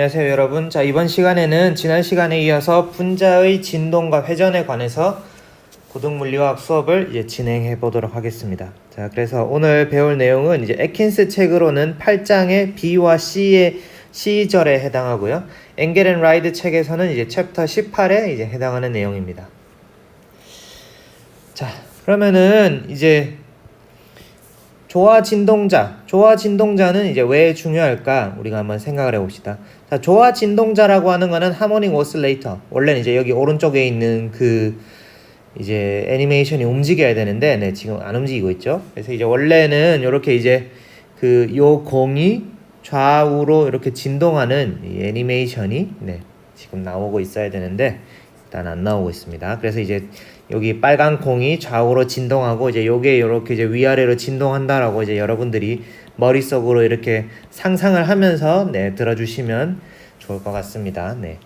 안녕하세요 여러분. 자, 이번 시간에는 지난 시간에 이어서 분자의 진동과 회전에 관해서 고등물리화학 수업을 이제 진행해 보도록 하겠습니다. 자, 그래서 오늘 배울 내용은 이제 애킨스 책으로는 8장의 B와 C절에 해당하고요. 엥겔 앤 라이드 책에서는 이제 챕터 18에 이제 해당하는 내용입니다. 자, 그러면은 이제 조화 진동자는 이제 왜 중요할까? 우리가 한번 생각을 해봅시다. 자, 조화 진동자라고 하는 거는 하모닉 오실레이터. 원래는 이제 여기 오른쪽에 있는 그 이제 애니메이션이 움직여야 되는데, 네, 지금 안 움직이고 있죠. 그래서 이제 원래는 이렇게 이제 그 요 공이 좌우로 이렇게 진동하는 이 애니메이션이 네, 지금 나오고 있어야 되는데 일단 안 나오고 있습니다. 그래서 이제 여기 빨간 콩이 좌우로 진동하고 이제 요게 이렇게 이제 위아래로 진동한다라고 이제 여러분들이 머릿속으로 이렇게 상상을 하면서 네, 들어주시면 좋을 것 같습니다. 네.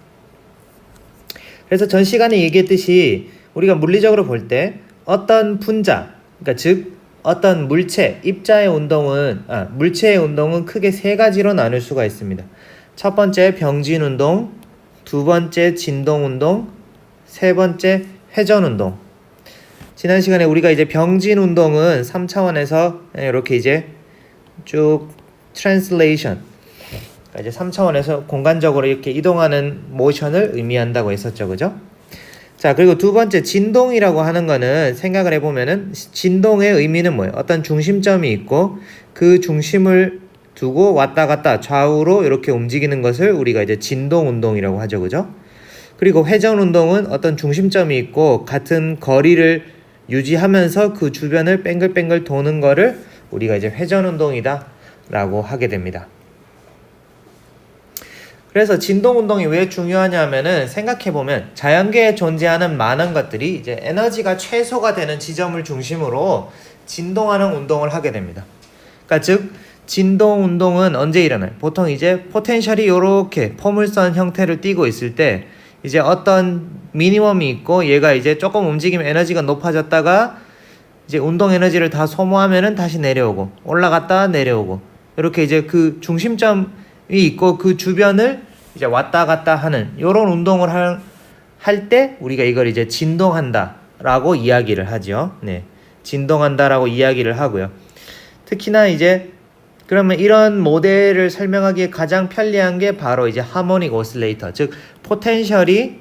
그래서 전 시간에 얘기했듯이 우리가 물리적으로 볼 때 어떤 분자, 그러니까 즉 어떤 물체, 입자의 운동은 물체의 운동은 크게 세 가지로 나눌 수가 있습니다. 첫 번째 병진 운동, 두 번째 진동 운동, 세 번째 회전 운동. 지난 시간에 우리가 이제 병진 운동은 3차원에서 이렇게 이제 쭉 트랜슬레이션, 그러니까 이제 3차원에서 공간적으로 이렇게 이동하는 모션을 의미한다고 했었죠, 그죠? 자, 그리고 두 번째 진동이라고 하는 거는 생각을 해보면은 진동의 의미는 뭐예요? 어떤 중심점이 있고 그 중심을 두고 왔다 갔다 좌우로 이렇게 움직이는 것을 우리가 이제 진동 운동이라고 하죠, 그죠? 그리고 회전 운동은 어떤 중심점이 있고 같은 거리를 유지하면서 그 주변을 뱅글뱅글 도는 거를 우리가 이제 회전 운동이다 라고 하게 됩니다. 그래서 진동 운동이 왜 중요하냐면은 생각해보면 자연계에 존재하는 많은 것들이 이제 에너지가 최소가 되는 지점을 중심으로 진동하는 운동을 하게 됩니다. 그러니까 즉 진동 운동은 언제 일어나요? 보통 이제 포텐셜이 이렇게 포물선 형태를 띠고 있을 때 이제 어떤 미니멈이 있고 얘가 이제 조금 움직이면 에너지가 높아졌다가 이제 운동 에너지를 다 소모하면은 다시 내려오고 올라갔다 내려오고 이렇게 이제 그 중심점이 있고 그 주변을 이제 왔다 갔다 하는 이런 운동을 할 때 우리가 이걸 이제 진동한다라고 이야기를 하죠. 네, 진동한다라고 이야기를 하고요. 특히나 이제 그러면 이런 모델을 설명하기에 가장 편리한 게 바로 이제 하모닉 오실레이터, 즉 포텐셜이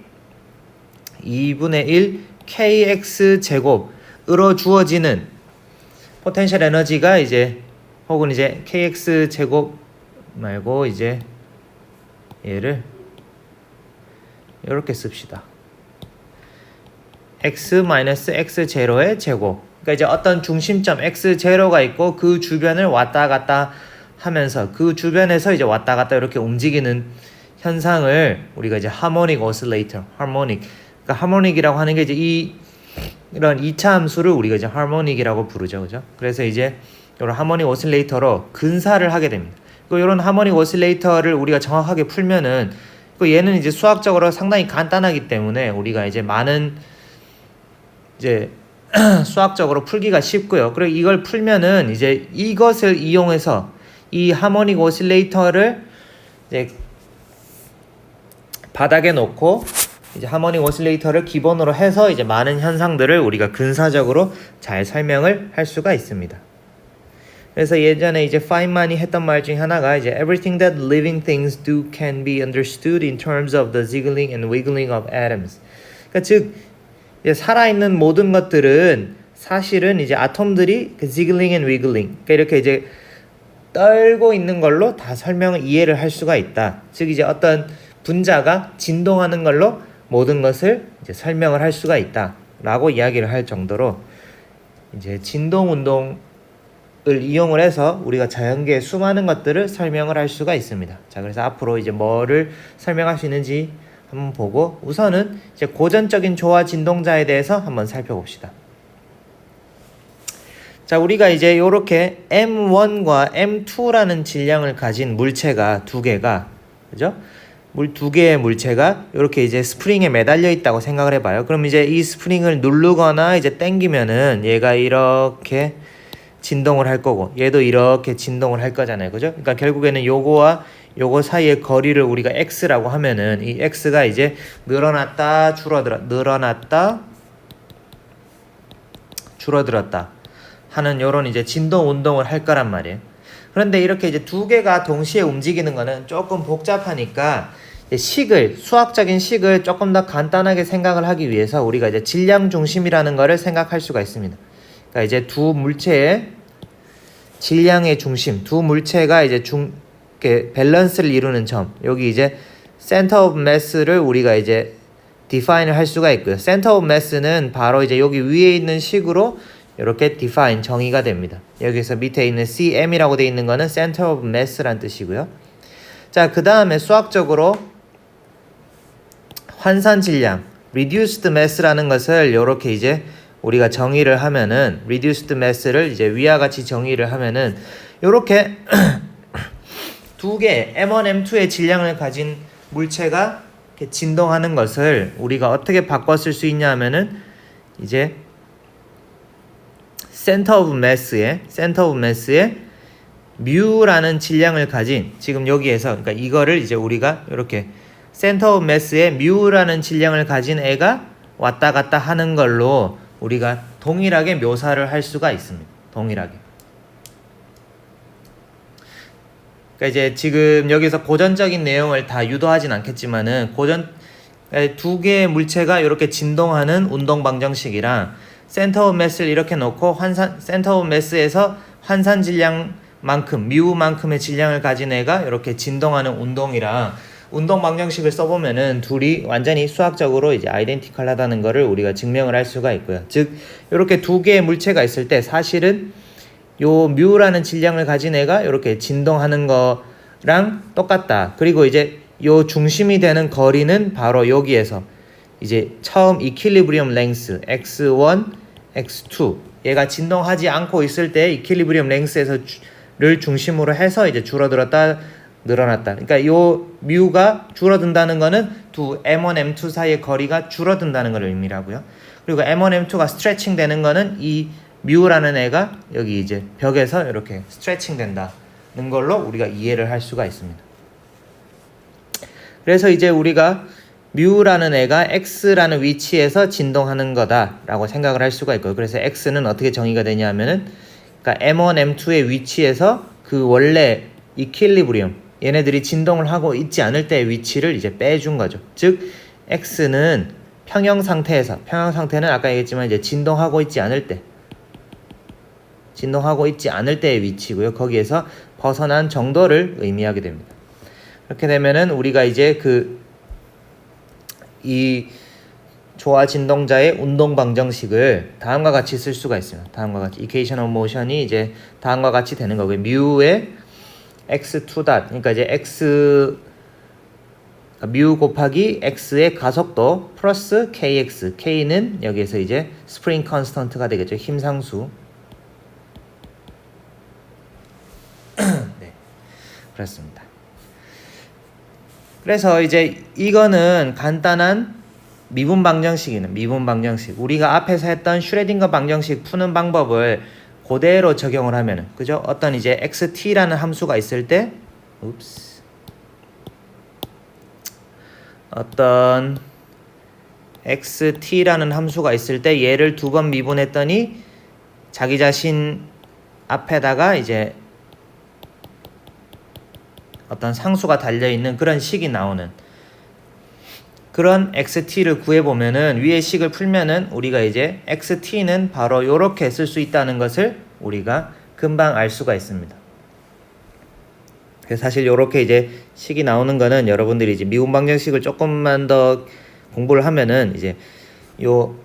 2분의 1 kx 제곱으로 주어지는 포텐셜 에너지가 이제 혹은 이제 kx 제곱 말고 이제 얘를 이렇게 씁시다. x-x0의 제곱. 그러니까 이제 어떤 중심점 x0가 있고 그 주변을 왔다 갔다 하면서 그 주변에서 이제 왔다 갔다 이렇게 움직이는 현상을 우리가 이제 하모닉 오실레이터, 그러니까 하모닉이라고 하는 게 이제 이런 2차 함수를 우리가 이제 하모닉이라고 부르죠, 그죠? 그래서 이제 이런 하모닉 오실레이터로 근사를 하게 됩니다. 이런 하모닉 오실레이터를 우리가 정확하게 풀면은 얘는 이제 수학적으로 상당히 간단하기 때문에 우리가 이제 많은 이제 수학적으로 풀기가 쉽고요. 그리고 이걸 풀면은 이제 이것을 이용해서 이 하모닉 오실레이터를 이제 바닥에 놓고 이제 하모닉 오실레이터를 기본으로 해서 이제 많은 현상들을 우리가 근사적으로 잘 설명을 할 수가 있습니다. 그래서 예전에 이제 파인만이 했던 말 중에 하나가 이제 everything that living things do can be understood in terms of the ziggling and wiggling of atoms. 그러니까 즉 이제 살아있는 모든 것들은 사실은 이제 아톰들이 그 ziggling and wiggling, 그러니까 이렇게 이제 떨고 있는 걸로 다 설명을 이해를 할 수가 있다. 즉 이제 어떤 분자가 진동하는 걸로 모든 것을 이제 설명을 할 수가 있다라고 이야기를 할 정도로 이제 진동 운동을 이용을 해서 우리가 자연계의 수많은 것들을 설명을 할 수가 있습니다. 자, 그래서 앞으로 이제 뭐를 설명할 수 있는지 한번 보고 우선은 이제 고전적인 조화 진동자에 대해서 한번 살펴봅시다. 자, 우리가 이제 요렇게 M1과 M2라는 질량을 가진 물체가 두 개가, 그죠? 두 개의 물체가 이렇게 이제 스프링에 매달려 있다고 생각을 해봐요. 그럼 이제 이 스프링을 누르거나 이제 당기면은 얘가 이렇게 진동을 할 거고 얘도 이렇게 진동을 할 거잖아요, 그죠? 그러니까 결국에는 요거와 요거 사이의 거리를 우리가 x라고 하면은 이 x가 이제 늘어났다 줄어들었다 하는 요런 이제 진동 운동을 할 거란 말이에요. 그런데 이렇게 이제 두 개가 동시에 움직이는 거는 조금 복잡하니까 수학적인 식을 조금 더 간단하게 생각을 하기 위해서 우리가 이제 질량 중심이라는 거를 생각할 수가 있습니다. 그러니까 이제 두 물체의 질량의 중심, 두 물체가 이제 밸런스를 이루는 점, 여기 이제 center of mass를 우리가 이제 define을 할 수가 있고요. center of mass는 바로 이제 여기 위에 있는 식으로 이렇게 define 정의가 됩니다. 여기서 밑에 있는 CM이라고 되어 있는 거는 center of mass란 뜻이고요. 자, 그 다음에 수학적으로 환산 질량, reduced mass라는 것을 이렇게 이제 우리가 정의를 하면은 reduced mass를 이제 위와 같이 정의를 하면은 이렇게 두 개 M1, M2의 질량을 가진 물체가 이렇게 진동하는 것을 우리가 어떻게 바꿔 쓸 수 있냐 하면은 이제 center of mass의 mu라는 질량을 가진 지금 여기에서 그러니까 이거를 이제 우리가 이렇게 center of mass의 mu라는 질량을 가진 애가 왔다 갔다 하는 걸로 우리가 동일하게 묘사를 할 수가 있습니다. 동일하게. 그러니까 이제 지금 여기서 고전적인 내용을 다 유도하진 않겠지만은 두 개의 물체가 이렇게 진동하는 운동 방정식이랑 센터 오브 매스를 이렇게 놓고 센터 오브 매스에서 환산 질량만큼 뮤만큼의 질량을 가진 애가 이렇게 진동하는 운동이랑 운동 방정식을 써보면은 둘이 완전히 수학적으로 이제 아이덴티컬하다는 거를 우리가 증명을 할 수가 있고요. 즉 이렇게 두 개의 물체가 있을 때 사실은 요 뮤라는 질량을 가진 애가 이렇게 진동하는 거랑 똑같다. 그리고 이제 요 중심이 되는 거리는 바로 여기에서 이제 처음 이퀄리브리엄 랭스 x1, x2 얘가 진동하지 않고 있을 때 이퀄리브리엄 랭스를 중심으로 해서 이제 줄어들었다 늘어났다. 그러니까 요 뮤가 줄어든다는 거는 두 M1, M2 사이의 거리가 줄어든다는 걸 의미를 하고요. 그리고 M1, M2가 스트레칭 되는 거는 이 뮤라는 애가 여기 이제 벽에서 이렇게 스트레칭 된다는 걸로 우리가 이해를 할 수가 있습니다. 그래서 이제 우리가 뮤라는 애가 x라는 위치에서 진동하는 거다라고 생각을 할 수가 있고요. 그래서 x는 어떻게 정의가 되냐 하면은 그러니까 M1, M2의 위치에서 그 원래 이퀄리브리엄 얘네들이 진동을 하고 있지 않을 때의 위치를 이제 빼준 거죠. 즉 x는 평형 상태는 아까 얘기했지만 이제 진동하고 있지 않을 때의 위치고요. 거기에서 벗어난 정도를 의미하게 됩니다. 그렇게 되면은 우리가 이제 이 조화 진동자의 운동 방정식을 다음과 같이 쓸 수가 있습니다. 다음과 같이 equation of motion이 이제 다음과 같이 되는 거고요. 뮤의 x2 닷 그러니까 이제 뮤 곱하기 x의 가속도 플러스 kx k는 여기에서 이제 스프링 컨스턴트가 되겠죠. 힘상수. 네, 그렇습니다. 그래서 이제 이거는 간단한 미분 방정식. 우리가 앞에서 했던 슈레딩거 방정식 푸는 방법을 그대로 적용을 하면은, 그죠? 어떤 이제 xt라는 함수가 있을 때, 어떤 xt라는 함수가 있을 때 얘를 두 번 미분했더니 자기 자신 앞에다가 이제 어떤 상수가 달려있는 그런 식이 나오는 그런 xt를 구해보면은 위의 식을 풀면은 우리가 이제 xt는 바로 요렇게 쓸 수 있다는 것을 우리가 금방 알 수가 있습니다. 그래서 사실 요렇게 이제 식이 나오는 거는 여러분들이 이제 미분 방정식을 조금만 더 공부를 하면은 이제 요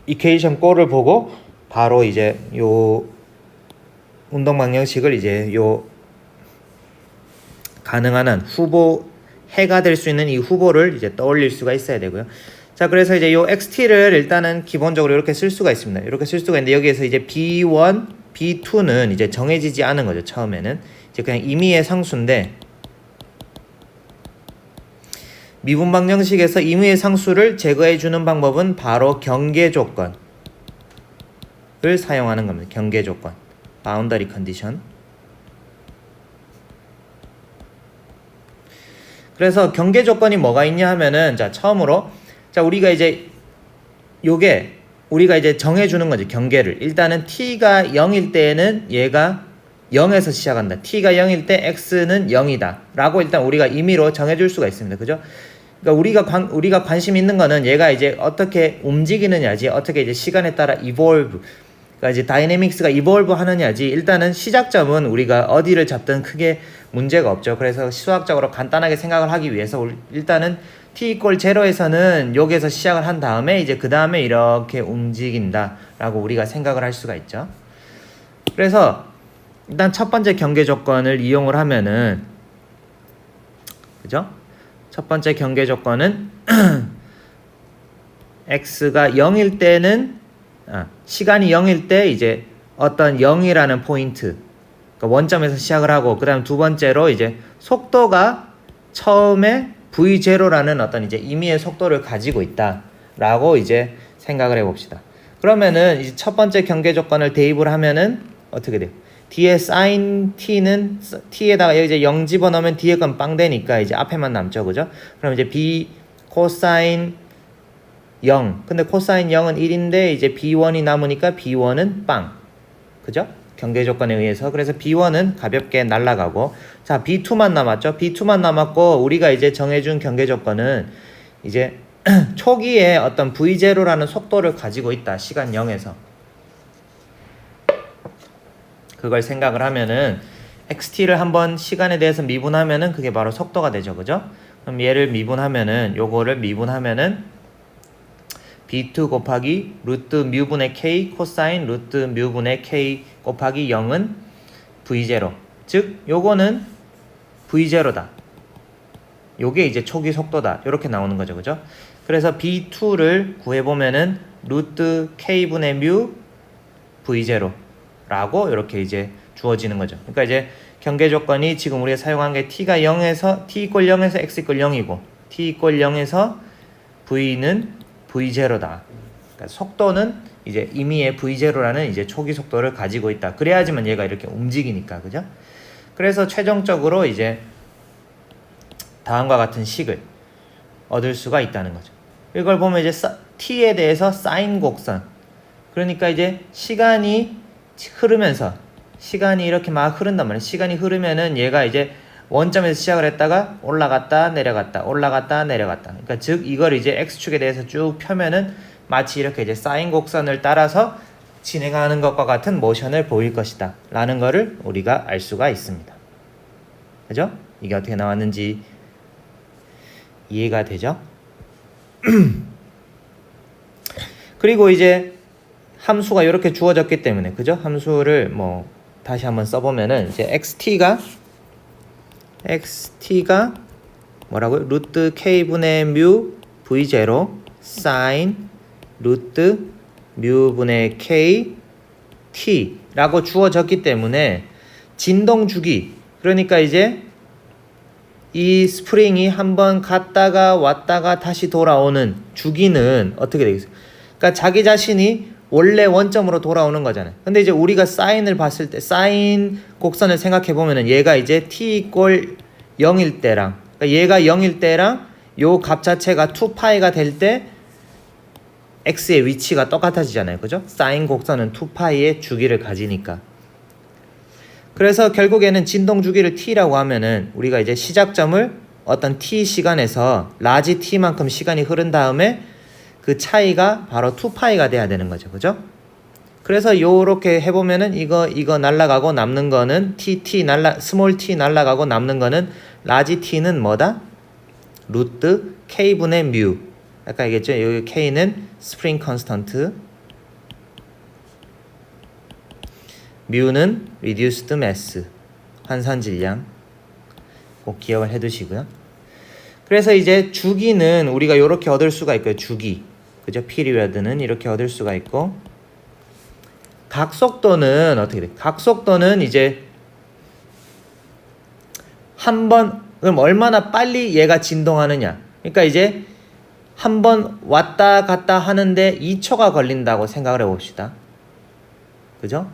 이퀘이션 꼴을 보고 바로 이제 요 운동 방정식을 이제 요 가능한 한 해가 될 수 있는 이 후보를 이제 떠올릴 수가 있어야 되고요. 자, 그래서 이제 요 xt를 일단은 기본적으로 이렇게 쓸 수가 있습니다. 이렇게 쓸 수가 있는데 여기에서 이제 b1, b2는 이제 정해지지 않은 거죠. 처음에는 이제 그냥 임의의 상수인데 미분 방정식에서 임의의 상수를 제거해 주는 방법은 바로 경계 조건을 사용하는 겁니다. 경계 조건, boundary condition. 그래서 경계 조건이 뭐가 있냐 하면은 자 처음으로 자 우리가 이제 요게 우리가 이제 정해주는 거지 경계를. 일단은 t가 0일 때에는 얘가 0에서 시작한다. t가 0일 때 x는 0이다 라고 일단 우리가 임의로 정해줄 수가 있습니다. 그죠? 그러니까 우리가 관심 있는 거는 얘가 이제 어떻게 움직이느냐지, 어떻게 이제 시간에 따라 evolve, 그러니까 이제 다이내믹스가 evolve 하느냐지. 일단은 시작점은 우리가 어디를 잡든 크게 문제가 없죠. 그래서 수학적으로 간단하게 생각을 하기 위해서 일단은 t = 0에서는 여기에서 시작을 한 다음에 이제 그 다음에 이렇게 움직인다 라고 우리가 생각을 할 수가 있죠. 그래서 일단 첫 번째 경계 조건을 이용을 하면은, 그죠? 첫 번째 경계 조건은 x가 0일 때는 시간이 0일 때 이제 어떤 0이라는 포인트, 그러니까 원점에서 시작을 하고, 그 다음 두 번째로 이제 속도가 처음에 v0라는 어떤 이제 임의의 속도를 가지고 있다 라고 이제 생각을 해봅시다. 그러면은 이제 첫 번째 경계 조건을 대입을 하면은 어떻게 돼요? 뒤에 sin t는 t에다가 여기 이제 0 집어넣으면 뒤에 건 빵 되니까 이제 앞에만 남죠. 그죠? 그럼 이제 b 코사인 0. 근데 코사인 0은 1인데 이제 b1이 남으니까 b1은 빵. 그죠? 경계 조건에 의해서. 그래서 b1은 가볍게 날아가고, 자 b2만 남았죠. b2만 남았고, 우리가 이제 정해준 경계 조건은 이제 초기에 어떤 v0라는 속도를 가지고 있다. 시간 0에서. 그걸 생각을 하면은 xt를 한번 시간에 대해서 미분하면은 그게 바로 속도가 되죠. 그죠? 그럼 얘를 미분하면은, 요거를 미분하면은 b2 곱하기 루트 뮤분의 k 코사인 루트 뮤분의 k 곱하기 0은 v0. 즉 요거는 v0다. 요게 이제 초기 속도다. 이렇게 나오는 거죠. 그죠? 그래서 b2를 구해보면은 루트 k분의 뮤 v0 라고 이렇게 이제 주어지는 거죠. 그러니까 이제 경계 조건이 지금 우리가 사용한 게 t가 0에서 t = 0에서 x = 0이고 t = 0에서 v는 v0다. 그러니까 속도는 이제 임의의 v0라는 이제 초기 속도를 가지고 있다. 그래야지만 얘가 이렇게 움직이니까. 그죠? 그래서 최종적으로 이제 다음과 같은 식을 얻을 수가 있다는 거죠. 이걸 보면 이제 t에 대해서 사인 곡선. 그러니까 이제 시간이 흐르면서, 시간이 이렇게 막 흐른단 말이에요. 시간이 흐르면은 얘가 이제 원점에서 시작을 했다가 올라갔다 내려갔다 올라갔다 내려갔다. 그러니까 즉 이걸 이제 x축에 대해서 쭉 펴면은 마치 이렇게 이제 사인 곡선을 따라서 진행하는 것과 같은 모션을 보일 것이다 라는 거를 우리가 알 수가 있습니다. 그죠? 이게 어떻게 나왔는지 이해가 되죠? 그리고 이제 함수가 이렇게 주어졌기 때문에, 그죠? 함수를 뭐 다시 한번 써보면은 이제 xt가 뭐라고요? 루트 k분의 뮤 v0 사인 루트 뮤분의 k t라고 주어졌기 때문에 진동 주기, 그러니까 이제 이 스프링이 한번 갔다가 왔다가 다시 돌아오는 주기는 어떻게 되겠어요? 그러니까 자기 자신이 원래 원점으로 돌아오는 거잖아요. 근데 이제 우리가 사인을 봤을 때, 사인 곡선을 생각해 보면은 얘가 이제 t = 0일 때랑, 그러니까 얘가 0일 때랑 요 값 자체가 2파이가 될 때 x의 위치가 똑같아지잖아요. 그죠? 사인 곡선은 2파이의 주기를 가지니까. 그래서 결국에는 진동 주기를 t라고 하면은 우리가 이제 시작점을 어떤 t 시간에서 라지 t만큼 시간이 흐른 다음에 그 차이가 바로 2파이가 돼야 되는 거죠. 그죠? 그래서 요렇게 해보면은 이거 날라가고 남는 거는 스몰 t 날라가고 남는 거는 라지 t는 뭐다? 루트 k분의 뮤. 아까 얘기했죠? 여기 k는 스프링 컨스턴트, 뮤는 reduced mass, 환산 질량. 꼭 기억을 해 두시고요. 그래서 이제 주기는 우리가 이렇게 얻을 수가 있고요. 주기. 그죠? 피리어드는 이렇게 얻을 수가 있고, 각속도는 어떻게 돼? 각속도는 이제 그럼 얼마나 빨리 얘가 진동하느냐. 그러니까 이제 한번 왔다 갔다 하는데 2초가 걸린다고 생각을 해봅시다. 그죠?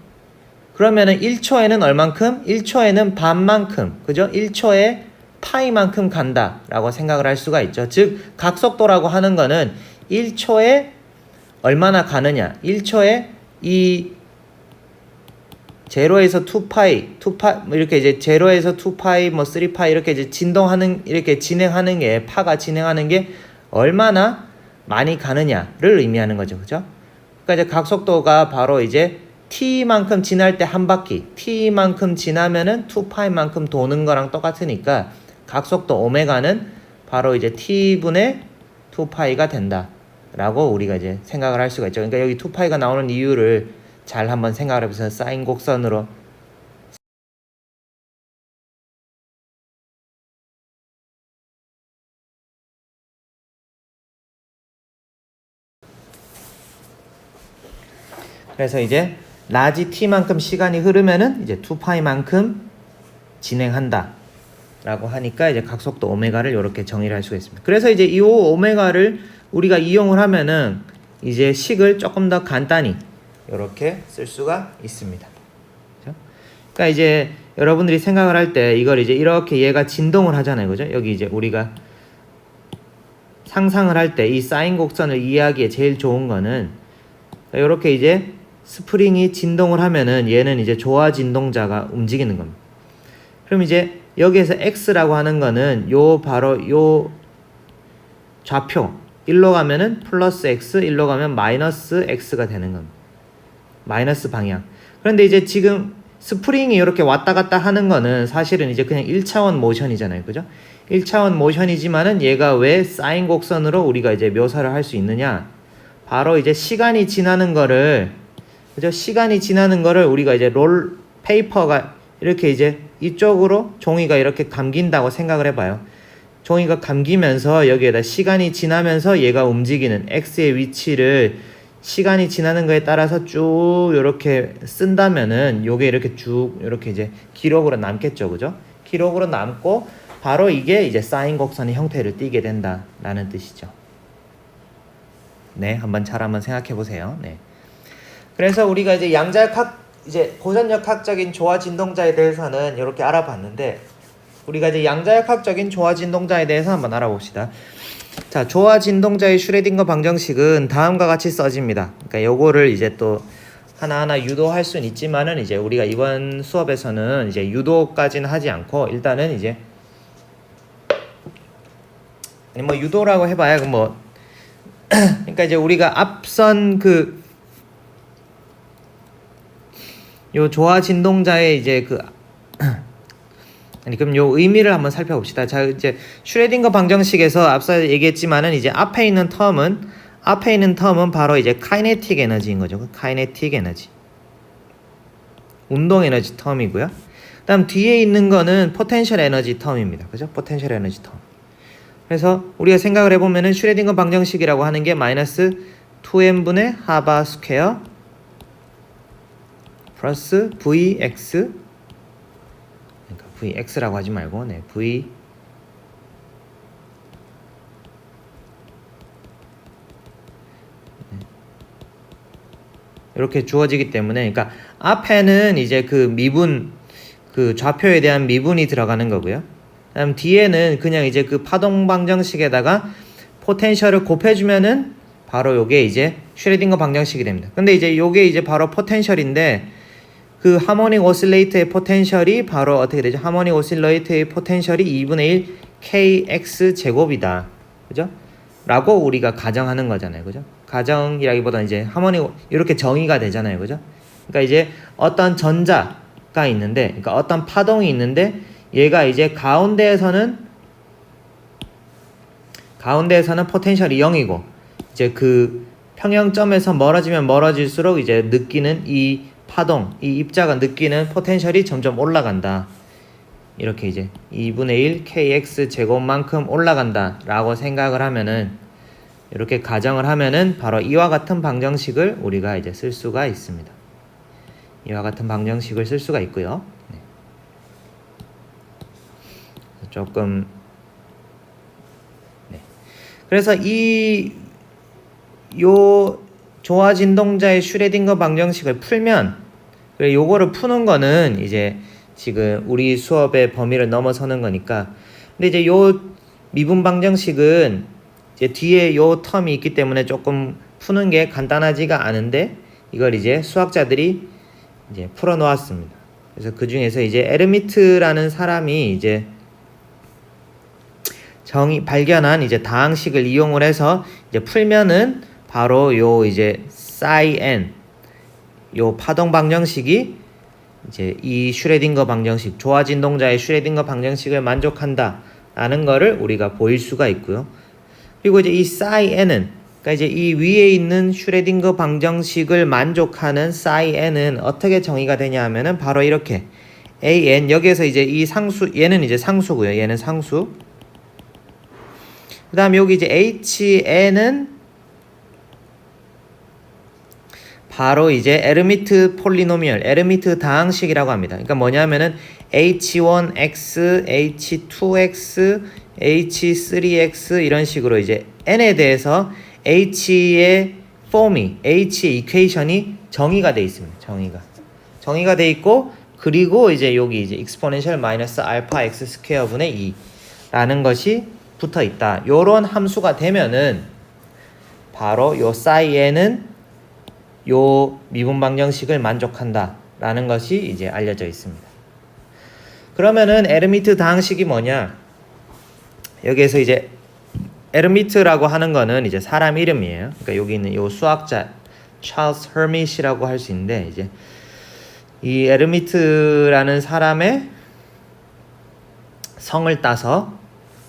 그러면은 1초에는 얼만큼? 1초에는 반만큼. 그죠? 1초에 2파이만큼 간다라고 생각을 할 수가 있죠. 즉 각속도라고 하는 거는 1초에 얼마나 가느냐. 1초에 이 0에서 2파이 이렇게 이제 0에서 2파이 뭐 3파이 이렇게 이제 이렇게 진행하는 게 파가 진행하는 게 얼마나 많이 가느냐를 의미하는 거죠. 그죠? 그러니까 이제 각속도가 바로 이제 t만큼 지날 때 한 바퀴, t만큼 지나면은 2파이만큼 도는 거랑 똑같으니까 각속도 오메가는 바로 이제 t분의 2파이가 된다라고 우리가 이제 생각을 할 수가 있죠. 그러니까 여기 2파이가 나오는 이유를 잘 한번 생각을 해보세요. 사인 곡선으로. 그래서 이제 라지 t만큼 시간이 흐르면은 이제 2파이만큼 진행한다 라고 하니까 이제 각속도 오메가를 이렇게 정의를 할 수가 있습니다. 그래서 이제 이 오메가를 우리가 이용을 하면은 이제 식을 조금 더 간단히 이렇게 쓸 수가 있습니다. 그렇죠? 그러니까 이제 여러분들이 생각을 할 때 이걸 이제 이렇게 얘가 진동을 하잖아요. 그죠? 여기 이제 우리가 상상을 할 때 이 사인 곡선을 이해하기에 제일 좋은 거는 이렇게 이제 스프링이 진동을 하면은 얘는 이제 조화 진동자가 움직이는 겁니다. 그럼 이제 여기에서 x라고 하는 거는 바로 요 좌표 1로 가면은 플러스 x, 1로 가면 마이너스 x가 되는 겁니다. 마이너스 방향. 그런데 이제 지금 스프링이 이렇게 왔다 갔다 하는 거는 사실은 이제 그냥 1차원 모션이잖아요. 그죠? 1차원 모션이지만은 얘가 왜 사인 곡선으로 우리가 이제 묘사를 할 수 있느냐? 바로 이제 시간이 지나는 거를, 그죠? 시간이 지나는 거를 우리가 이제 페이퍼가 이렇게 이제 이쪽으로 종이가 이렇게 감긴다고 생각을 해봐요. 종이가 감기면서 여기에다 시간이 지나면서 얘가 움직이는 x의 위치를 시간이 지나는 거에 따라서 쭉 이렇게 쓴다면은 요게 이렇게 쭉 이렇게 이제 기록으로 남겠죠. 그죠? 기록으로 남고 바로 이게 이제 사인 곡선의 형태를 띠게 된다라는 뜻이죠. 네, 한번 생각해 보세요. 네. 그래서 우리가 이제 이제 고전역학적인 조화 진동자에 대해서는 이렇게 알아봤는데 우리가 이제 양자역학적인 조화 진동자에 대해서 한번 알아봅시다. 자, 조화 진동자의 슈레딩거 방정식은 다음과 같이 써집니다. 그러니까 요거를 이제 또 하나하나 유도할 수는 있지만은 이제 우리가 이번 수업에서는 이제 유도까지는 하지 않고 일단은 이제 아니 뭐 유도라고 해봐야 뭐 그러니까 이제 우리가 앞선 요 조화 진동자의 이제 그럼 요 의미를 한번 살펴봅시다. 자, 이제 슈레딩거 방정식에서 앞서 얘기했지만은 이제 앞에 있는 텀은 바로 이제 카이네틱 에너지인 거죠. 카이네틱 에너지. 운동 에너지 텀이고요. 그다음 뒤에 있는 거는 포텐셜 에너지 텀입니다. 그죠? 포텐셜 에너지 텀. 그래서 우리가 생각을 해 보면은 슈레딩거 방정식이라고 하는 게 마이너스 2n분의 하바 스퀘어 플러스 vx 그러니까 vx라고 하지 말고 v 이렇게 주어지기 때문에 그러니까 앞에는 이제 좌표에 대한 미분이 들어가는 거고요. 그다음 뒤에는 그냥 이제 파동 방정식에다가 포텐셜을 곱해주면은 바로 요게 이제 슈레딩거 방정식이 됩니다. 근데 이제 요게 이제 바로 포텐셜인데 하모닉 오실레이터의 포텐셜이 바로 어떻게 되죠? 하모닉 오실레이터의 포텐셜이 2분의 1 kx 제곱이다. 그죠? 라고 우리가 가정하는 거잖아요. 그죠? 가정이라기보다는 이제 하모닉 이렇게 정의가 되잖아요. 그죠? 그러니까 이제 어떤 전자가 있는데, 그러니까 어떤 파동이 있는데 얘가 이제 가운데에서는 포텐셜이 0이고 이제 평형점에서 멀어지면 멀어질수록 이제 느끼는 이 입자가 느끼는 포텐셜이 점점 올라간다. 이렇게 이제 2분의 1 kx 제곱만큼 올라간다 라고 생각을 하면은 이렇게 가정을 하면은 바로 이와 같은 방정식을 우리가 이제 쓸 수가 있습니다. 이와 같은 방정식을 쓸 수가 있고요. 네. 조금 네. 그래서 요 조화 진동자의 슈레딩거 방정식을 풀면 요거를 푸는 거는 이제 지금 우리 수업의 범위를 넘어서는 거니까 근데 이제 요 미분 방정식은 이제 뒤에 요 텀이 있기 때문에 조금 푸는 게 간단하지가 않은데 이걸 이제 수학자들이 이제 풀어 놓았습니다. 그래서 그 중에서 이제 에르미트라는 사람이 이제 발견한 이제 다항식을 이용을 해서 이제 풀면은 바로 요 이제 psi n 요 파동 방정식이 이제 이 슈레딩거 방정식, 조화진동자의 슈레딩거 방정식을 만족한다 라는 거를 우리가 보일 수가 있고요. 그리고 이제 이 psi n은, 그러니까 이제 이 위에 있는 슈레딩거 방정식을 만족하는 psi n은 어떻게 정의가 되냐 하면은 바로 이렇게 an, 여기에서 이제 이 상수, 얘는 이제 상수고요. 얘는 상수. 그 다음에 여기 이제 hn은 바로 이제 에르미트 폴리노미얼, 에르미트 다항식이라고 합니다. 그러니까 뭐냐면은 h1x, h2x, h3x 이런 식으로 이제 n에 대해서 h의 폼이, h의 이퀘이션이 정의가 돼 있습니다. 정의가 돼 있고, 그리고 이제 여기 이제 exponential 마이너스 알파 x 스퀘어 분의 2라는 것이 붙어 있다. 요런 함수가 되면은 바로 요 사이에는 요 미분 방정식을 만족한다 라는 것이 이제 알려져 있습니다. 그러면은 에르미트 다항식이 뭐냐? 여기에서 이제 에르미트라고 하는 거는 이제 사람 이름이에요. 그러니까 여기 있는 요 수학자 찰스 허밋이라고 할 수 있는데, 이제 이 에르미트라는 사람의 성을 따서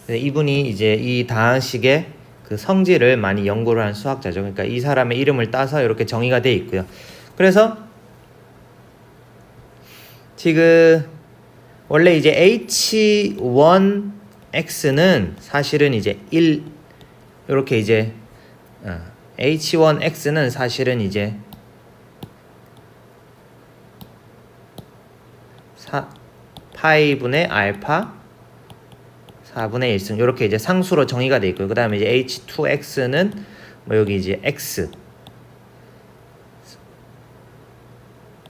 이분이 이제 이 다항식의 그 성질을 많이 연구를 한 수학자죠. 그러니까 이 사람의 이름을 따서 이렇게 정의가 되어 있고요. 그래서 지금 원래 이제 H1X는 사실은 이제 1 이렇게 이제 H1X는 사실은 이제 4파이분의 알파 4분의 1승 이렇게 이제 상수로 정의가 되어 있고요. 그 다음에 이제 H2X는 뭐 여기 이제 X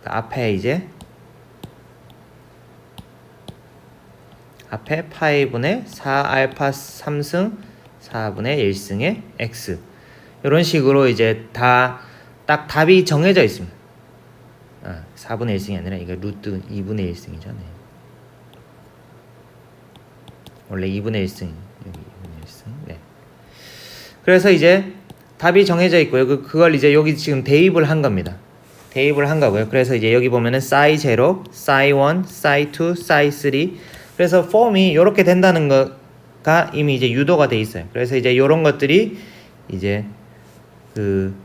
앞에 이제 앞에 파이분의 4알파 3승 4분의 1승의 X 이런 식으로 이제 다 딱 답이 정해져 있습니다. 4분의 1승이 아니라 이거 루트 2분의 1승이죠. 네. 원래 2분의 1승 여기 2분의 1승. 네. 그래서 이제 답이 정해져 있고요. 그걸 이제 여기 지금 대입을 한 겁니다. 대입을 한 거고요. 그래서 이제 여기 보면은 psi 0, psi 1, psi 2, psi 3. 그래서 폼이 이렇게 된다는 거가 이미 이제 유도가 돼 있어요. 그래서 이제 이런 것들이 이제 그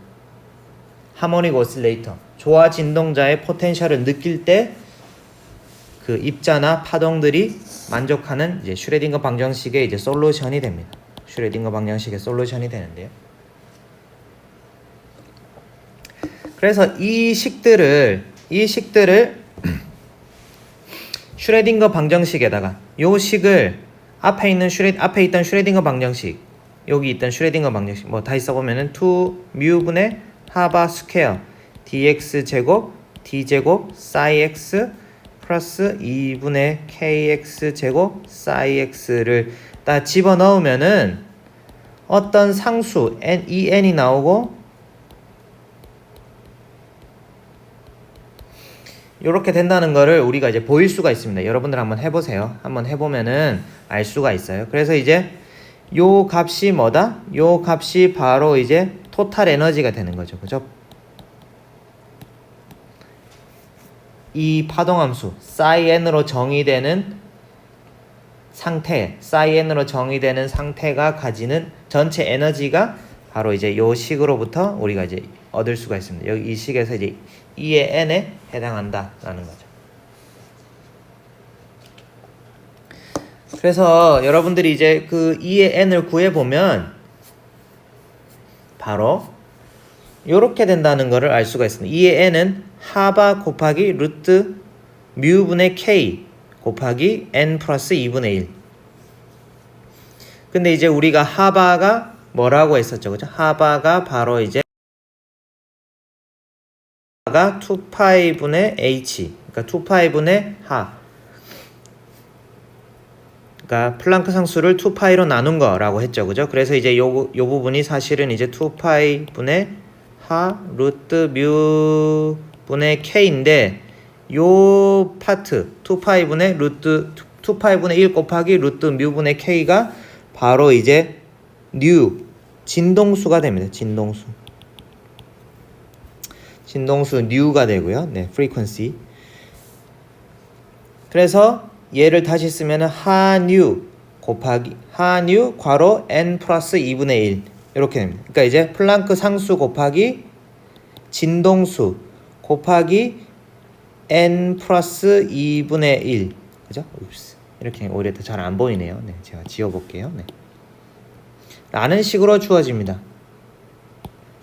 하모닉 오실레이터 조화 진동자의 포텐셜을 느낄 때 그 입자나 파동들이 만족하는 이제 슈레딩거 방정식의 이제 솔루션이 됩니다. 슈레딩거 방정식의 솔루션이 되는데요. 그래서 이 식들을 슈레딩거 방정식에다가 요 식을 앞에 있던 슈레딩거 방정식, 여기 있던 슈레딩거 방정식 뭐 다시 써보면은 2뮤분의 하바 스퀘어 dx 제곱 d 제곱 psi x 플러스 2분의 kx 제곱 psi x를 다 집어넣으면은 어떤 상수 이 n이 나오고 이렇게 된다는 거를 우리가 이제 보일 수가 있습니다. 여러분들 한번 해보세요. 한번 해보면은 알 수가 있어요. 그래서 이제 요 값이 뭐다? 요 값이 바로 이제 토탈 에너지가 되는 거죠. 그죠? 이 파동함수 psi n으로 정의되는 상태, psi n으로 정의되는 상태가 가지는 전체 에너지가 바로 이제 요 식으로부터 우리가 이제 얻을 수가 있습니다. 여기 이 식에서 이제 2의 n에 해당한다라는 거죠. 그래서 여러분들이 이제 그 2의 n을 구해 보면 바로 이렇게 된다는 것을 알 수가 있습니다. 2의 n은 하바 곱하기 루트 뮤분의 k 곱하기 n 플러스 2분의 1. 근데 이제 우리가 하바가 뭐라고 했었죠? 그죠? 하바가 바로 이제 가 2파이분의 h, 그러니까 2파이분의 하, 그러니까 플랑크 상수를 2파이로 나눈 거라고 했죠. 그죠? 그래서 이제 요 부분이 사실은 이제 2파이 분의 하 루트 뮤 분의 k인데 요 파트 2파이 분의 루트 2파이 분의 1 곱하기 루트 뮤 분의 k가 바로 이제 뉴 진동수가 됩니다. 진동수 뉴가 되고요. 네, frequency. 그래서 얘를 다시 쓰면은 하뉴 곱하기 하뉴 괄호 n 플러스 2분의 1 이렇게 됩니다. 그러니까 이제 플랑크 상수 곱하기 진동수 곱하기 n 플러스 2분의 1 그죠? 읍스. 이렇게 오히려 더 잘 안 보이네요. 네, 제가 지워볼게요. 네. 라는 식으로 주어집니다.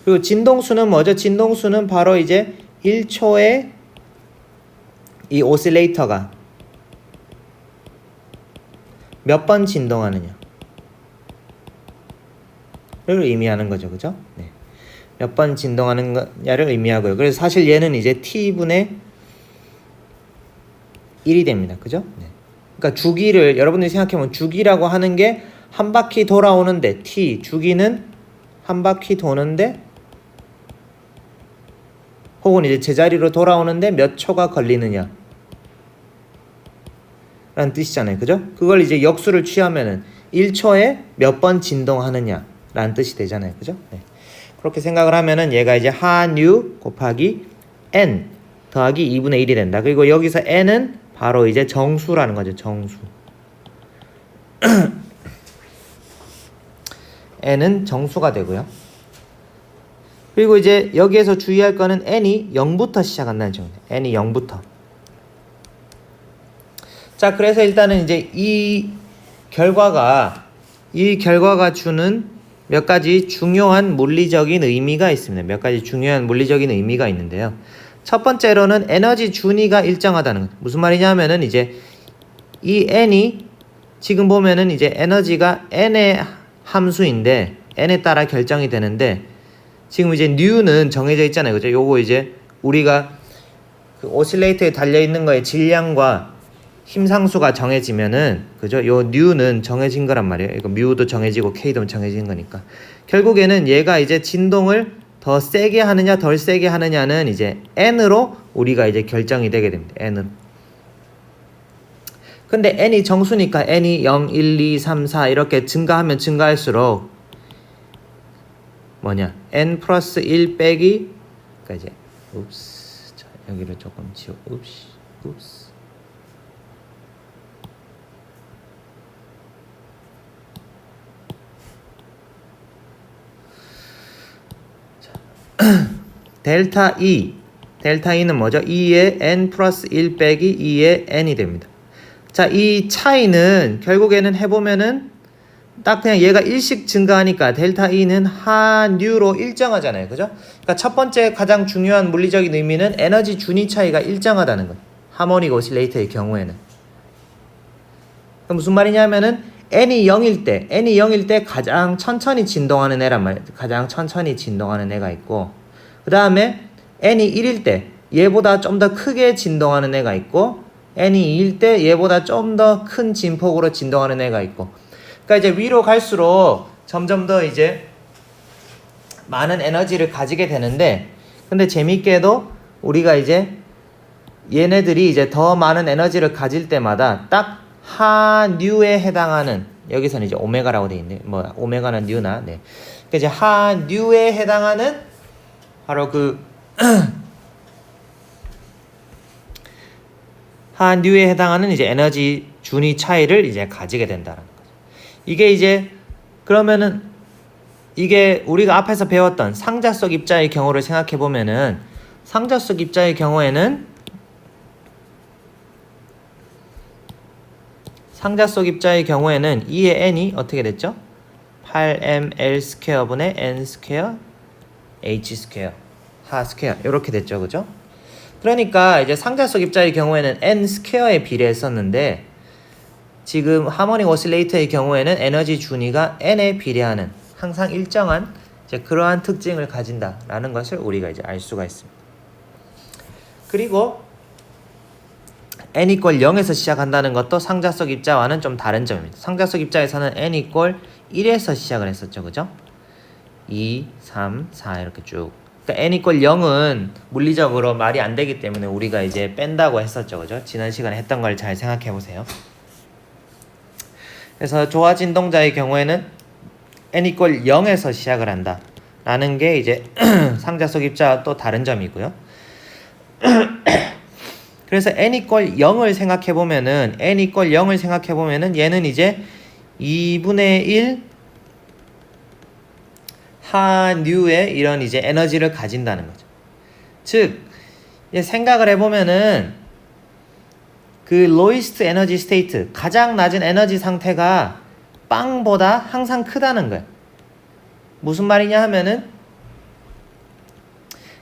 그리고 진동수는 뭐죠? 진동수는 바로 이제 1초에 이 오실레이터가 몇 번 진동하느냐 를 의미하는 거죠. 그죠? 네. 몇 번 진동하느냐를 의미하고요. 그래서 사실 얘는 이제 t분의 1이 됩니다. 그죠? 네. 그러니까 주기를 여러분들이 생각해보면 주기라고 하는 게 한 바퀴 돌아오는데 t 주기는 한 바퀴 도는데 혹은 이제 제자리로 돌아오는데 몇 초가 걸리느냐 라는 뜻이잖아요. 그죠? 그걸 이제 역수를 취하면은 1초에 몇 번 진동하느냐 라는 뜻이 되잖아요. 그죠? 네. 그렇게 생각을 하면은 얘가 이제 하뉴 곱하기 n 더하기 2분의 1이 된다. 그리고 여기서 n은 바로 이제 정수라는 거죠. 정수. n은 정수가 되고요. 그리고 이제 여기에서 주의할 거는 n이 0부터 시작한다는 점입니다. n이 0부터. 자, 그래서 일단은 이제 이 결과가 주는 몇 가지 중요한 물리적인 의미가 있습니다. 몇 가지 중요한 물리적인 의미가 있는데요. 첫 번째로는 에너지 준위가 일정하다는 것. 무슨 말이냐면은 이제 이 n이 지금 보면은 이제 에너지가 n의 함수인데 n에 따라 결정이 되는데 지금 이제 뉴는 정해져 있잖아요. 그죠? 요거 이제 우리가 그 오실레이터에 달려 있는 거의 질량과 힘상수가 정해지면은 그죠? 요 뉴는 정해진 거란 말이에요. 이거 뮤도 정해지고 k도 정해진 거니까. 결국에는 얘가 이제 진동을 더 세게 하느냐 덜 세게 하느냐는 이제 n으로 우리가 이제 결정이 되게 됩니다. n으로. 근데 n이 정수니까 n이 0, 1, 2, 3, 4 이렇게 증가하면 증가할수록 뭐냐? n 플러스 1 빼기 그러니까 이제 자, 여기를 조금 지워. 델타 E는 뭐죠? E의 n 플러스 1 빼기 E의 n이 됩니다. 자, 이 차이는 결국에는 해보면은 딱 그냥 얘가 1씩 증가하니까 델타 E는 하뉴로 일정하잖아요. 그죠? 그러니까 첫 번째 가장 중요한 물리적인 의미는 에너지 준위 차이가 일정하다는 거예요. 하모닉 오실레이터의 경우에는. 무슨 말이냐면은 n이 0일 때 가장 천천히 진동하는 애란 말이에요. 가장 천천히 진동하는 애가 있고 그 다음에 n이 1일 때 얘보다 좀 더 크게 진동하는 애가 있고 n이 2일 때 얘보다 좀 더 큰 진폭으로 진동하는 애가 있고 그러니까 이제 위로 갈수록 점점 더 이제 많은 에너지를 가지게 되는데 근데 재밌게도 우리가 이제 얘네들이 이제 더 많은 에너지를 가질 때마다 딱 하뉴에 해당하는 여기서는 이제 오메가라고 돼 있네. 뭐 오메가는 뉴나. 네. 그러니까 이제 하뉴에 해당하는 바로 그 하뉴에 해당하는 이제 에너지 준위 차이를 이제 가지게 된다는 거죠. 이게 이제 그러면은 이게 우리가 앞에서 배웠던 상자 속 입자의 경우를 생각해 보면은 상자 속 입자의 경우에는 상자 속 입자의 경우에는 2의 n이 어떻게 됐죠? 8ml 스퀘어분의 n 스퀘어 h 스퀘어 하 스퀘어 이렇게 됐죠. 그죠? 그러니까 이제 상자 속 입자의 경우에는 n 스퀘어에 비례했었는데 지금 하모닉 오실레이터의 경우에는 에너지 준위가 n에 비례하는 항상 일정한 이제 그러한 특징을 가진다라는 것을 우리가 이제 알 수가 있습니다. 그리고 n equal 0에서 시작한다는 것도 상자속 입자와는 좀 다른 점입니다. 상자속 입자에서는 n equal 1에서 시작을 했었죠. 그죠? 2, 3, 4 이렇게 쭉. 그러니까 n equal 0은 물리적으로 말이 안 되기 때문에 우리가 이제 뺀다고 했었죠. 그죠? 지난 시간에 했던 걸 잘 생각해 보세요. 그래서 조화 진동자의 경우에는 n equal 0에서 시작을 한다. 라는 게 이제 상자속 입자와 또 다른 점이고요. 그래서 n equal 0을 생각해 보면은 n equal 0을 생각해 보면은 얘는 이제 2분의 1 하뉴의 이런 이제 에너지를 가진다는 거죠. 즉 생각을 해보면은 그 lowest energy state 가장 낮은 에너지 상태가 빵보다 항상 크다는 거예요. 무슨 말이냐 하면은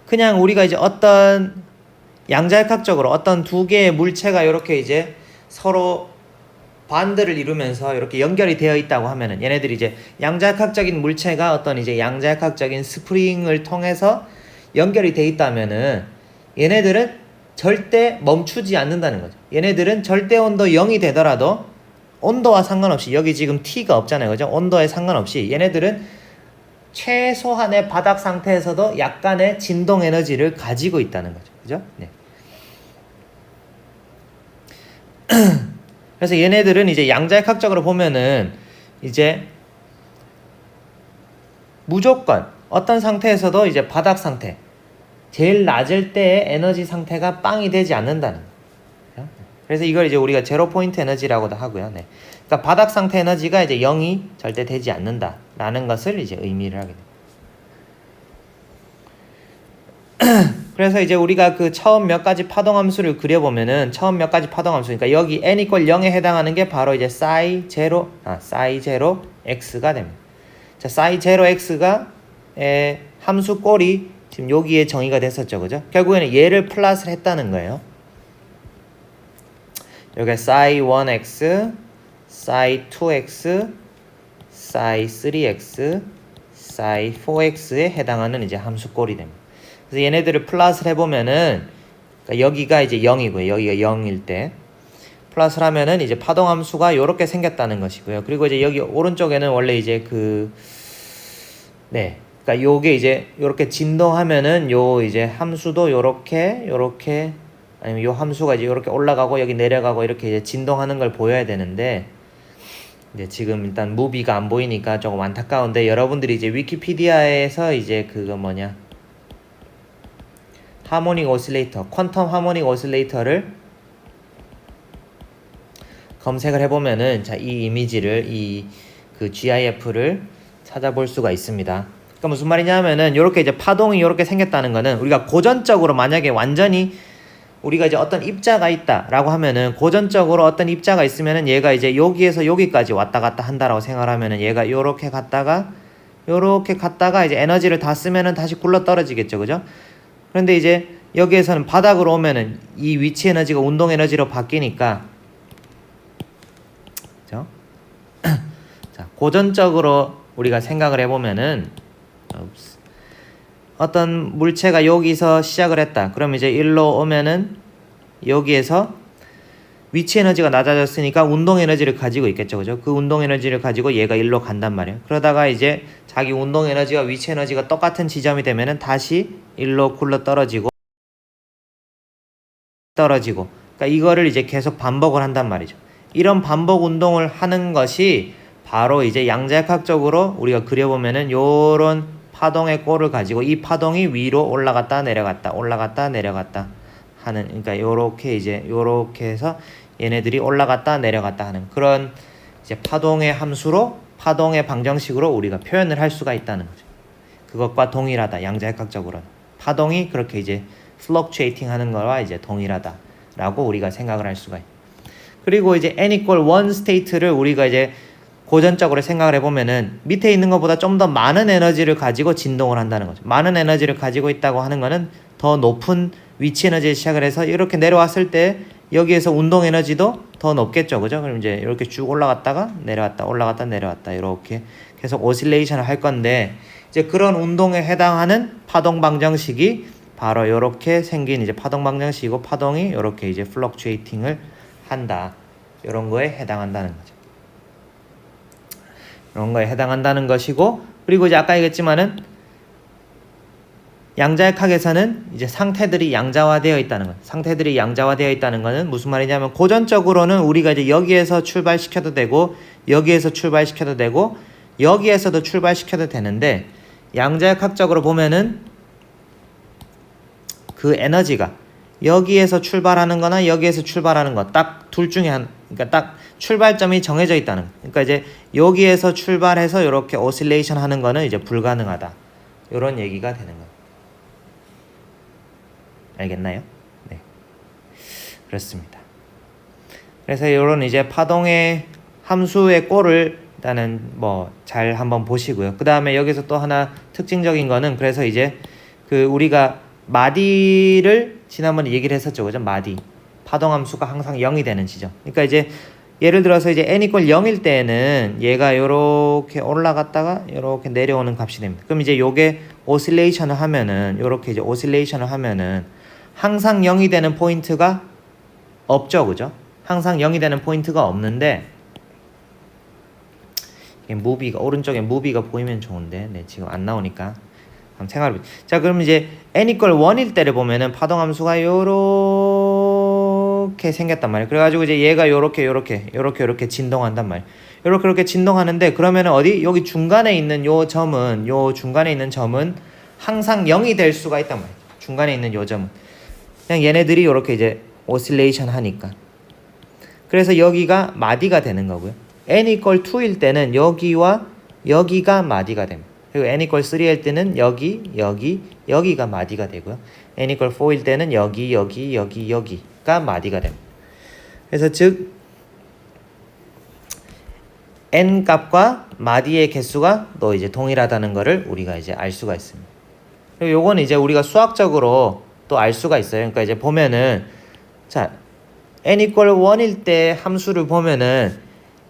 그냥 우리가 이제 어떤 양자역학적으로 어떤 두 개의 물체가 이렇게 이제 서로 반대를 이루면서 이렇게 연결이 되어 있다고 하면은 얘네들이 이제 양자역학적인 물체가 어떤 이제 양자역학적인 스프링을 통해서 연결이 되어 있다면은 얘네들은 절대 멈추지 않는다는 거죠. 얘네들은 절대 온도 0이 되더라도 온도와 상관없이 여기 지금 T가 없잖아요. 그죠? 온도에 상관없이 얘네들은 최소한의 바닥 상태에서도 약간의 진동 에너지를 가지고 있다는 거죠. 그죠? 네. 그래서 얘네들은 이제 양자역학적으로 보면은 이제 무조건 어떤 상태에서도 이제 바닥 상태 제일 낮을 때의 에너지 상태가 빵이 되지 않는다는 거예요. 그래서 이걸 이제 우리가 제로 포인트 에너지라고도 하고요. 네. 그러니까 바닥 상태 에너지가 이제 0이 절대 되지 않는다라는 것을 이제 의미를 하게 됩니다. 그래서 이제 우리가 그 처음 몇 가지 파동 함수를 그려보면은 처음 몇 가지 파동 함수, 그러니까 여기 n equal 0에 해당하는 게 바로 이제 psi 제로 x가 됩니다. 자, psi 제로 x가 함수 꼴이 지금 여기에 정의가 됐었죠, 그죠? 결국에는 얘를 플러스를 했다는 거예요. 여기 psi 1x, psi 2x, psi 3x, psi 4x에 해당하는 이제 함수 꼴이 됩니다. 그래서 얘네들을 플러스를 해보면은 그러니까 여기가 이제 0이고요. 여기가 0일 때 플러스를 하면은 이제 파동 함수가 이렇게 생겼다는 것이고요. 그리고 이제 여기 오른쪽에는 원래 이제 그러니까 요게 이제 요렇게 진동하면은 요 이제 함수도 요렇게 아니면 요 함수가 이제 요렇게 올라가고 여기 내려가고 이렇게 이제 진동하는 걸 보여야 되는데 이제 지금 일단 무비가 안 보이니까 조금 안타까운데 여러분들이 이제 위키피디아에서 이제 그거 뭐냐 하모닉 오실레이터, 퀀텀 하모닉 오실레이터를 검색을 해보면은 자, 이 이미지를 그 GIF를 찾아볼 수가 있습니다. 그러니까 무슨 말이냐 하면은 요렇게 이제 파동이 요렇게 생겼다는 거는 우리가 고전적으로 만약에 완전히 우리가 이제 어떤 입자가 있다라고 하면은 고전적으로 어떤 입자가 있으면은 얘가 이제 여기에서 여기까지 왔다 갔다 한다라고 생각을 하면은 얘가 요렇게 갔다가 이제 에너지를 다 쓰면은 다시 굴러 떨어지겠죠. 그죠? 그런데 이제 여기에서는 바닥으로 오면은 이 위치 에너지가 운동 에너지로 바뀌니까 그죠? 자, 고전적으로 우리가 생각을 해보면은 어떤 물체가 여기서 시작을 했다. 그럼 이제 일로 오면은 여기에서 위치 에너지가 낮아졌으니까 운동 에너지를 가지고 있겠죠. 그죠? 그 운동 에너지를 가지고 얘가 일로 간단 말이에요. 그러다가 이제 자기 운동 에너지와 위치 에너지가 똑같은 지점이 되면은 다시 일로 굴러 떨어지고 그러니까 이거를 이제 계속 반복을 한단 말이죠. 이런 반복 운동을 하는 것이 바로 이제 양자역학적으로 우리가 그려보면은 요런 파동의 꼴을 가지고 이 파동이 위로 올라갔다 내려갔다 하는, 그러니까 요렇게 해서 얘네들이 올라갔다 내려갔다 하는 그런 이제 파동의 함수로 파동의 방정식으로 우리가 표현을 할 수가 있다는 거죠. 그것과 동일하다. 양자역학적으로는 파동이 그렇게 이제 fluctuating 하는 거와 이제 동일하다라고 우리가 생각을 할 수가 있어요. 그리고 이제 n equal 1 state를 우리가 이제 고전적으로 생각을 해보면은 밑에 있는 것보다 좀 더 많은 에너지를 가지고 진동을 한다는 거죠. 많은 에너지를 가지고 있다고 하는 거는 더 높은 위치 에너지에 시작을 해서 이렇게 내려왔을 때 여기에서 운동 에너지도 더 높겠죠. 그죠? 그럼 이제 이렇게 쭉 올라갔다가 내려왔다 올라갔다 내려왔다 이렇게 계속 오실레이션을 할 건데 이제 그런 운동에 해당하는 파동 방정식이 바로 이렇게 생긴 이제 파동 방정식이고 파동이 이렇게 이제 플럭추에이팅을 한다. 이런 거에 해당한다는 거죠. 이런 거에 해당한다는 것이고, 그리고 이제 아까 얘기했지만은 양자역학에서는 이제 상태들이 양자화되어 있다는 것. 상태들이 양자화되어 있다는 것은 무슨 말이냐면 고전적으로는 우리가 이제 여기에서 출발시켜도 되고 여기에서 출발시켜도 되고 여기에서도 출발시켜도 되는데 양자역학적으로 보면은 그 에너지가 여기에서 출발하는 거나 여기에서 출발하는 거 딱 둘 중에 그러니까 딱 출발점이 정해져 있다는 거. 그러니까 이제 여기에서 출발해서 이렇게 오실레이션 하는 거는 이제 불가능하다. 이런 얘기가 되는 거예요. 알겠나요? 네. 그렇습니다. 그래서 이런 이제 파동의 함수의 꼴을 일단은 뭐 잘 한번 보시고요. 그 다음에 여기서 또 하나 특징적인 거는 그래서 이제 그 우리가 마디를 지난번에 얘기를 했었죠. 그죠? 마디. 파동 함수가 항상 0이 되는 지점. 그러니까 이제 예를 들어서 이제 n = 0일 때는 얘가 이렇게 올라갔다가 이렇게 내려오는 값이 됩니다. 그럼 이제 요게 오실레이션을 하면은 요렇게 이제 오실레이션을 하면은 항상 0이 되는 포인트가 없죠. 그죠? 항상 0이 되는 포인트가 없는데 무비가 오른쪽에 무비가 보이면 좋은데 네, 지금 안 나오니까 한번 생각해 보세요. 자, 그럼 이제 n = 1일 때를 보면은 파동 함수가 요렇게 생겼단 말이에요. 그래 가지고 이제 얘가 요렇게 진동한단 말이에요. 요렇게 진동하는데 그러면은 어디 여기 중간에 있는 요 점은 항상 0이 될 수가 있단 말이에요. 중간에 있는 요 점은 그냥 얘네들이 요렇게 이제 오실레이션 하니까. 그래서 여기가 마디가 되는 거고요. n = 2일 때는 여기와 여기가 마디가 됩니다. 그리고 n = 3일 때는 여기가 마디가 되고요. n = 4일 때는 여기가 마디가 됩니다. 그래서 즉 n 값과 마디의 개수가 또 이제 동일하다는 것을 우리가 이제 알 수가 있습니다. 그리고 요거는 이제 우리가 수학적으로 또 알 수가 있어요. 그러니까 이제 보면은 자 n = 1일 때 함수를 보면은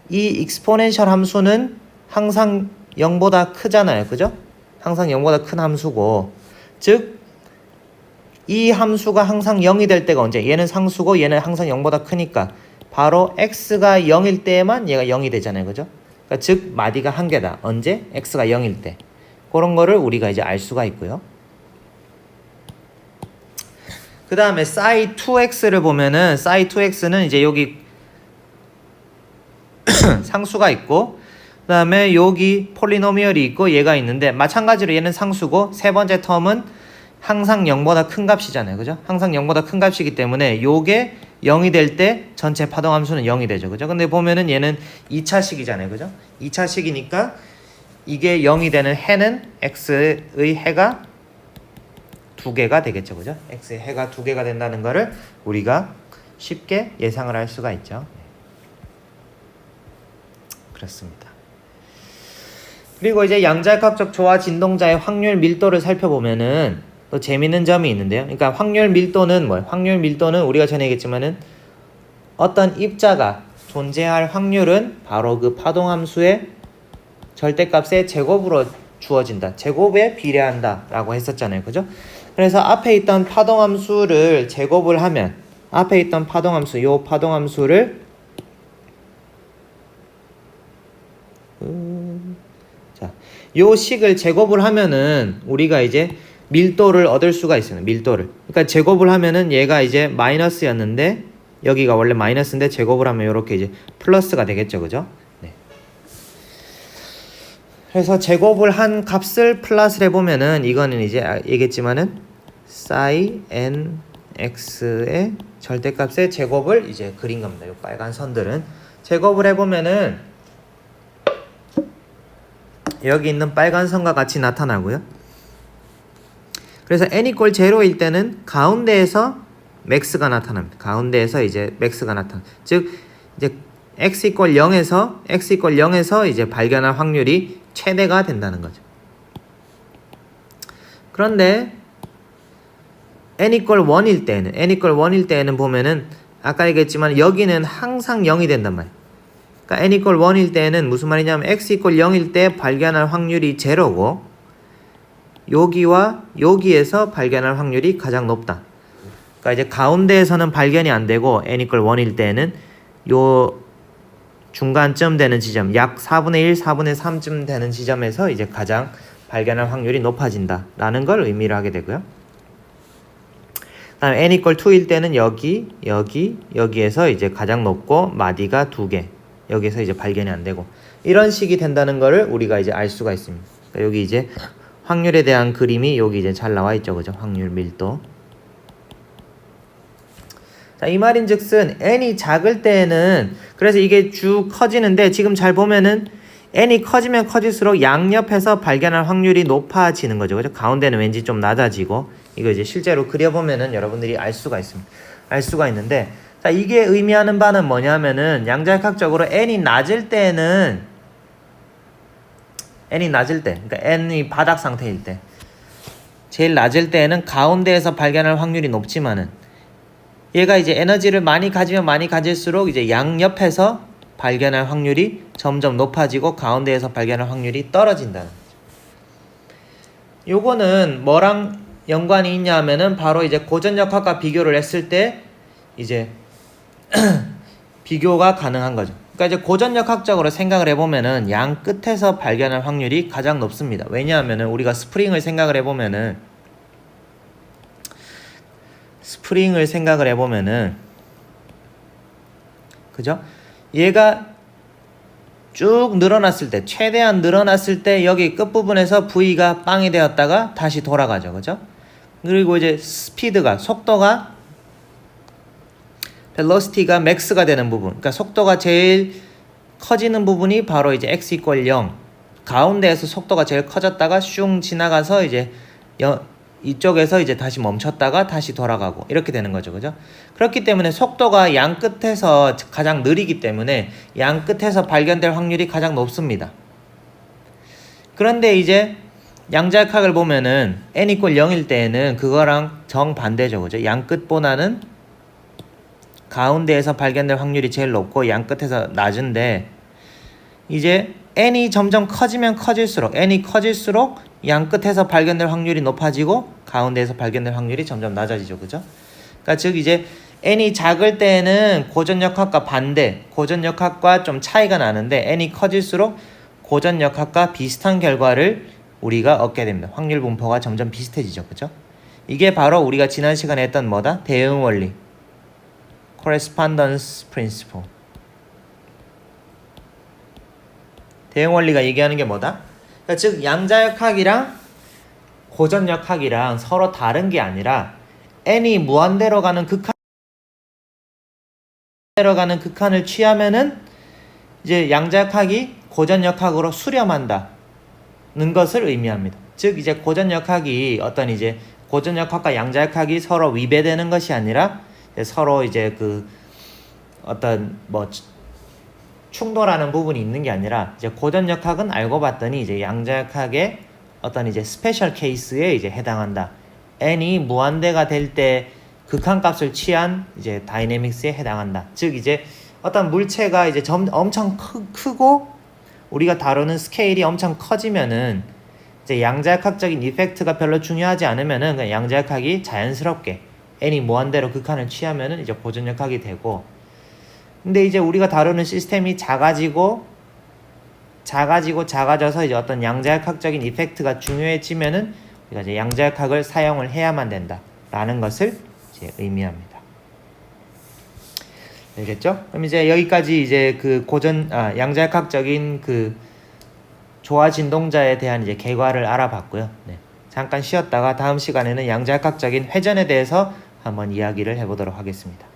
이 익스포넨셜 함수는 항상 0보다 크잖아요. 그죠? 항상 0보다 큰 함수고 즉 이 함수가 항상 0이 될 때가 언제? 얘는 상수고 얘는 항상 0보다 크니까 바로 x가 0일 때에만 얘가 0이 되잖아요. 그죠? 그러니까 즉 마디가 한 개다. 언제? x가 0일 때. 그런 거를 우리가 이제 알 수가 있고요. 그 다음에 psi2x를 보면은 psi2x는 이제 여기 상수가 있고 그 다음에 여기 폴리노미얼이 있고 얘가 있는데 마찬가지로 얘는 상수고 세 번째 텀은 항상 0보다 큰 값이잖아요. 그죠? 항상 0보다 큰 값이기 때문에 요게 0이 될 때 전체 파동 함수는 0이 되죠. 그죠? 근데 보면은 얘는 2차식이잖아요. 그죠? 2차식이니까 이게 0이 되는 해는 x의 해가 2개가 되겠죠. 그죠? x의 해가 2개가 된다는 거를 우리가 쉽게 예상을 할 수가 있죠. 그렇습니다. 그리고 이제 양자역학적 조화 진동자의 확률 밀도를 살펴보면은 또 재밌는 점이 있는데요. 그러니까 확률 밀도는 뭐예요? 확률 밀도는 우리가 전에 얘기했지만은 어떤 입자가 존재할 확률은 바로 그 파동함수의 절대값의 제곱으로 주어진다. 제곱에 비례한다 라고 했었잖아요. 그죠? 그래서 앞에 있던 파동함수를 제곱을 하면 앞에 있던 파동함수, 요 파동함수를 자, 요 식을 제곱을 하면은 우리가 이제 밀도를 얻을 수가 있어요. 밀도를. 그러니까 제곱을 하면은 얘가 이제 마이너스였는데 여기가 원래 마이너스인데 제곱을 하면 이렇게 이제 플러스가 되겠죠. 그죠? 네. 그래서 제곱을 한 값을 플러스를 해보면은 이거는 이제 얘기했지만은 psi n x의 절대값의 제곱을 이제 그린 겁니다. 이 빨간 선들은 제곱을 해보면은 여기 있는 빨간 선과 같이 나타나고요. 그래서 n = 0일 때는 가운데에서 맥스가 나타납니다. 가운데에서 이제 맥스가 나타납니다. 즉 이제 x = 0에서 이제 발견할 확률이 최대가 된다는 거죠. 그런데 n = 1일 때는 보면은 아까 얘기했지만 여기는 항상 0이 된단 말이에요. 그러니까 n = 1일 때는 무슨 말이냐면 x = 0일 때 발견할 확률이 0고 여기와 여기에서 발견할 확률이 가장 높다. 그러니까 이제 가운데에서는 발견이 안 되고 n = 1일 때는 요 중간쯤 되는 지점, 약 4분의 1, 4분의 3쯤 되는 지점에서 이제 가장 발견할 확률이 높아진다 라는 걸 의미를 하게 되고요. 다음 n = 2일 때는 여기에서 이제 가장 높고 마디가 2개, 여기에서 이제 발견이 안 되고 이런 식이 된다는 거를 우리가 이제 알 수가 있습니다. 그러니까 여기 이제 확률에 대한 그림이 여기 이제 잘 나와 있죠, 그죠? 확률 밀도. 자, 이 말인즉슨 n이 작을 때에는 그래서 이게 쭉 커지는데 지금 잘 보면은 n이 커지면 커질수록 양옆에서 발견할 확률이 높아지는 거죠, 그죠? 가운데는 왠지 좀 낮아지고 이거 이제 실제로 그려보면은 여러분들이 알 수가 있습니다. 알 수가 있는데 자, 이게 의미하는 바는 뭐냐면은 양자역학적으로 n이 낮을 때는 그러니까 n이 바닥 상태일 때 제일 낮을 때는 가운데에서 발견할 확률이 높지만은 얘가 이제 에너지를 많이 가지면 많이 가질수록 이제 양옆에서 발견할 확률이 점점 높아지고 가운데에서 발견할 확률이 떨어진다는 거죠. 요거는 뭐랑 연관이 있냐 하면은 바로 이제 고전역학과 비교를 했을 때 이제 비교가 가능한 거죠. 그러니까 이제 고전역학적으로 생각을 해보면은 양 끝에서 발견할 확률이 가장 높습니다. 왜냐하면은 우리가 스프링을 생각을 해보면은 그죠? 얘가 쭉 늘어났을 때, 최대한 늘어났을 때 여기 끝부분에서 V가 빵이 되었다가 다시 돌아가죠, 그죠? 그리고 이제 스피드가, 속도가 velocity가 max가 되는 부분, 그러니까 속도가 제일 커지는 부분이 바로 이제 x = 0, 가운데에서 속도가 제일 커졌다가 슝 지나가서 이제 이쪽에서 이제 다시 멈췄다가 다시 돌아가고 이렇게 되는 거죠, 그죠? 그렇기 때문에 속도가 양 끝에서 가장 느리기 때문에 양 끝에서 발견될 확률이 가장 높습니다. 그런데 이제 양자역학을 보면은 n = 0일 때에는 그거랑 정반대죠, 그죠? 양 끝보다는 가운데에서 발견될 확률이 제일 높고 양 끝에서 낮은데 이제 n이 점점 커지면 커질수록 양 끝에서 발견될 확률이 높아지고 가운데에서 발견될 확률이 점점 낮아지죠, 그죠? 그러니까 즉 이제 n이 작을 때는 고전역학과 반대, 고전역학과 좀 차이가 나는데 n이 커질수록 고전역학과 비슷한 결과를 우리가 얻게 됩니다. 확률 분포가 점점 비슷해지죠, 그죠? 이게 바로 우리가 지난 시간에 했던 뭐다? 대응 원리, correspondence principle. 대응 원리가 얘기하는 게 뭐다? 그러니까 즉 양자역학이랑 고전역학이랑 서로 다른 게 아니라 n이 무한대로 가는 극한을 취하면은 이제 양자역학이 고전역학으로 수렴한다는 것을 의미합니다. 즉 이제 고전역학이 어떤 이제 고전역학과 양자역학이 서로 위배되는 것이 아니라 서로 이제 그 어떤 뭐 충돌하는 부분이 있는 게 아니라 이제 고전역학은 알고 봤더니 이제 양자역학의 어떤 이제 스페셜 케이스에 이제 해당한다. n이 무한대가 될 때 극한값을 취한 이제 다이내믹스에 해당한다. 즉 이제 어떤 물체가 이제 엄청 크고 우리가 다루는 스케일이 엄청 커지면은 이제 양자역학적인 이펙트가 별로 중요하지 않으면은 그냥 양자역학이 자연스럽게 n이 무한대로 극한을 취하면은 이제 고전역학이 되고, 근데 이제 우리가 다루는 시스템이 작아져서 이제 어떤 양자역학적인 이펙트가 중요해지면은 우리가 이제 양자역학을 사용을 해야만 된다라는 것을 이제 의미합니다. 알겠죠? 그럼 이제 여기까지 이제 그 양자역학적인 그 조화 진동자에 대한 이제 결과를 알아봤고요. 네. 잠깐 쉬었다가 다음 시간에는 양자역학적인 회전에 대해서 한번 이야기를 해보도록 하겠습니다.